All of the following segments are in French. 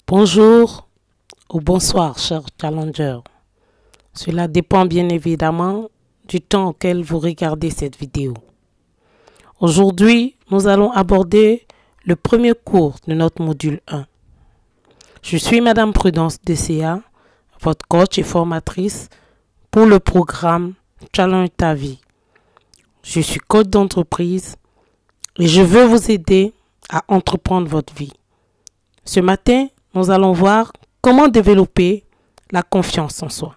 Bonjour ou bonsoir, chers challengers. Cela dépend bien évidemment du temps auquel vous regardez cette vidéo. Aujourd'hui, nous allons aborder le premier cours de notre module 1. Je suis Madame Prudence DCA, votre coach et formatrice pour le programme Challenge ta vie. Je suis coach d'entreprise et je veux vous aider à entreprendre votre vie. Ce matin, nous allons voir comment développer la confiance en soi.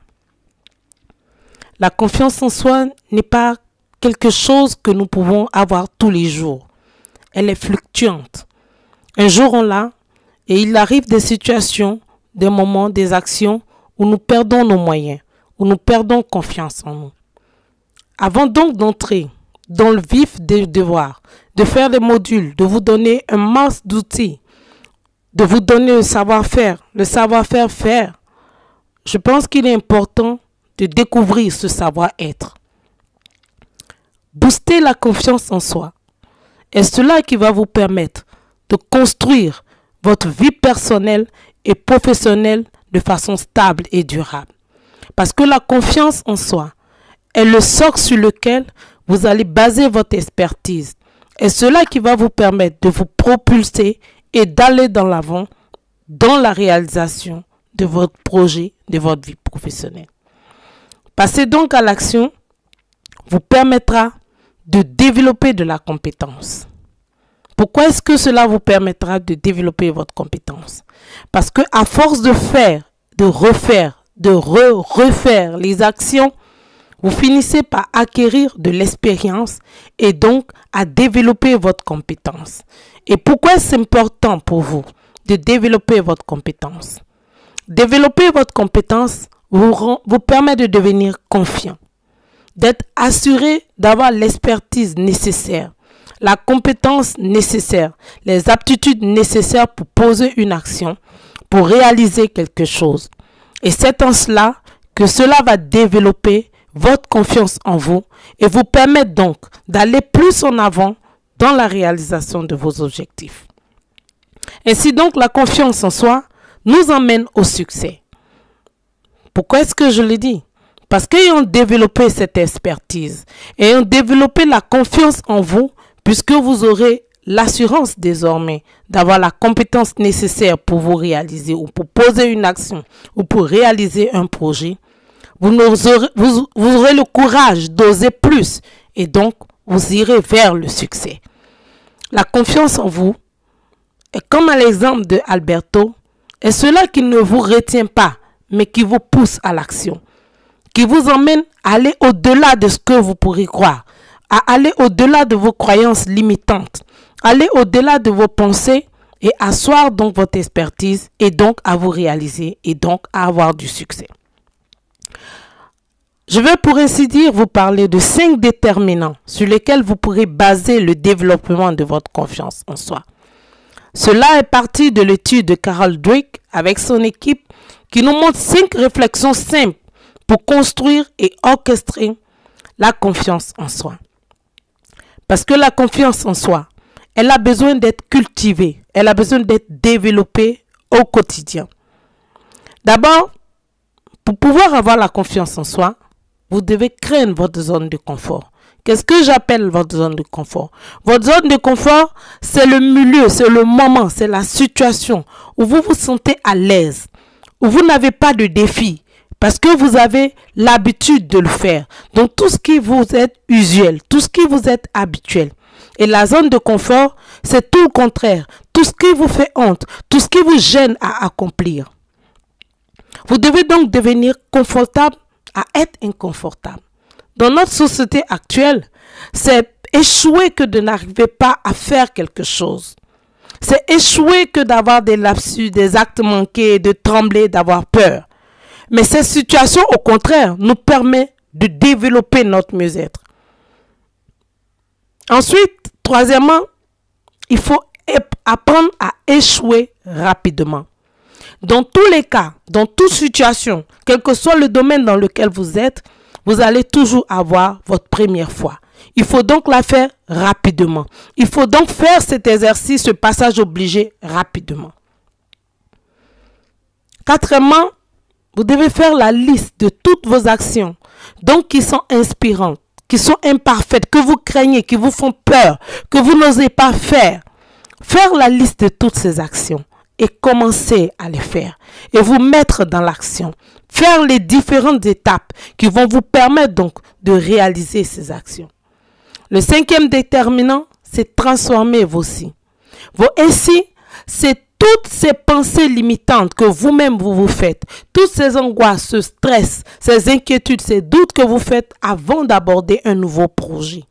La confiance en soi n'est pas quelque chose que nous pouvons avoir tous les jours. Elle est fluctuante. Un jour on l'a et il arrive des situations, des moments, des actions où nous perdons nos moyens, où nous perdons confiance en nous. Avant donc d'entrer dans le vif des devoirs, de faire des modules, de vous donner un masse d'outils, de vous donner le savoir-faire faire, je pense qu'il est important de découvrir ce savoir-être. Booster la confiance en soi est cela qui va vous permettre de construire votre vie personnelle et professionnelle de façon stable et durable. Parce que la confiance en soi est le socle sur lequel vous allez baser votre expertise. Et cela qui va vous permettre de vous propulser et d'aller dans l'avant dans la réalisation de votre projet, de votre vie professionnelle. Passer donc à l'action vous permettra de développer de la compétence. Pourquoi est-ce que cela vous permettra de développer votre compétence? Parce que à force de faire, de refaire, de refaire les actions, vous finissez par acquérir de l'expérience et donc à développer votre compétence. Et pourquoi c'est important pour vous de développer votre compétence? Développer votre compétence vous permet de devenir confiant, d'être assuré d'avoir l'expertise nécessaire, la compétence nécessaire, les aptitudes nécessaires pour poser une action, pour réaliser quelque chose. Et c'est en cela que cela va développer votre confiance en vous et vous permettre donc d'aller plus en avant dans la réalisation de vos objectifs. Ainsi donc, la confiance en soi nous emmène au succès. Pourquoi est-ce que je le dis? Parce qu'ayant développé cette expertise, ayant développé la confiance en vous, puisque vous aurez l'assurance désormais d'avoir la compétence nécessaire pour vous réaliser ou pour poser une action ou pour réaliser un projet, vous aurez le courage d'oser plus et donc vous irez vers le succès. La confiance en vous est comme à l'exemple de Alberto, est cela qui ne vous retient pas, mais qui vous pousse à l'action, qui vous emmène à aller au-delà de ce que vous pourrez croire, à aller au-delà de vos croyances limitantes, aller au-delà de vos pensées et asseoir donc votre expertise et donc à vous réaliser et donc à avoir du succès. Je vais pour ainsi dire vous parler de 5 déterminants sur lesquels vous pourrez baser le développement de votre confiance en soi. Cela est parti de l'étude de Carol Dweck avec son équipe qui nous montre 5 réflexions simples pour construire et orchestrer la confiance en soi. Parce que la confiance en soi, elle a besoin d'être cultivée, elle a besoin d'être développée au quotidien. D'abord, pour pouvoir avoir la confiance en soi, vous devez créer votre zone de confort. Qu'est-ce que j'appelle votre zone de confort? Votre zone de confort, c'est le milieu, c'est le moment, c'est la situation où vous vous sentez à l'aise, où vous n'avez pas de défi, parce que vous avez l'habitude de le faire. Donc tout ce qui vous est usuel, tout ce qui vous est habituel. Et la zone de confort, c'est tout le contraire. Tout ce qui vous fait honte, tout ce qui vous gêne à accomplir. Vous devez donc devenir confortable à être inconfortable. Dans notre société actuelle, c'est échouer que de n'arriver pas à faire quelque chose. C'est échouer que d'avoir des lapsus, des actes manqués, de trembler, d'avoir peur. Mais cette situation, au contraire, nous permet de développer notre mieux-être. Ensuite, troisièmement, il faut apprendre à échouer rapidement. Dans tous les cas, dans toute situation, quel que soit le domaine dans lequel vous êtes, vous allez toujours avoir votre première fois. Il faut donc la faire rapidement. Il faut donc faire cet exercice, ce passage obligé rapidement. Quatrièmement, vous devez faire la liste de toutes vos actions, donc qui sont inspirantes, qui sont imparfaites, que vous craignez, qui vous font peur, que vous n'osez pas faire. Faire la liste de toutes ces actions et commencer à les faire et vous mettre dans l'action. Faire les différentes étapes qui vont vous permettre donc de réaliser ces actions. Le cinquième déterminant, c'est transformer vos si. Vos si, c'est toutes ces pensées limitantes que vous-même vous faites, toutes ces angoisses, ce stress, ces inquiétudes, ces doutes que vous faites avant d'aborder un nouveau projet.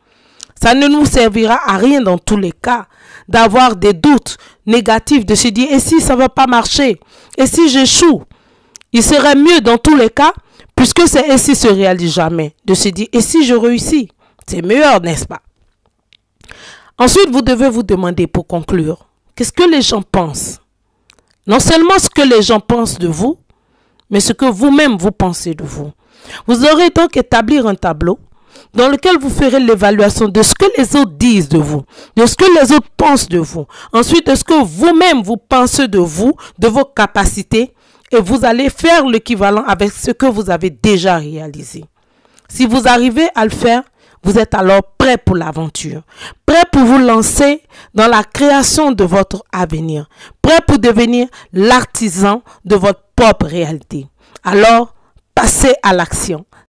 Ça ne nous servira à rien dans tous les cas d'avoir des doutes négatifs, de se dire « et si ça ne va pas marcher? Et si j'échoue ?» Il serait mieux dans tous les cas, puisque c'est « et si » se réalise jamais, de se dire « et si je réussis ?» C'est meilleur, n'est-ce pas? Ensuite, vous devez vous demander pour conclure, qu'est-ce que les gens pensent? Non seulement ce que les gens pensent de vous, mais ce que vous-même vous pensez de vous. Vous aurez donc établir un tableau dans lequel vous ferez l'évaluation de ce que les autres disent de vous, de ce que les autres pensent de vous, ensuite de ce que vous-même vous pensez de vous, de vos capacités, et vous allez faire l'équivalent avec ce que vous avez déjà réalisé. Si vous arrivez à le faire, vous êtes alors prêt pour l'aventure, prêt pour vous lancer dans la création de votre avenir, prêt pour devenir l'artisan de votre propre réalité. Alors, passez à l'action.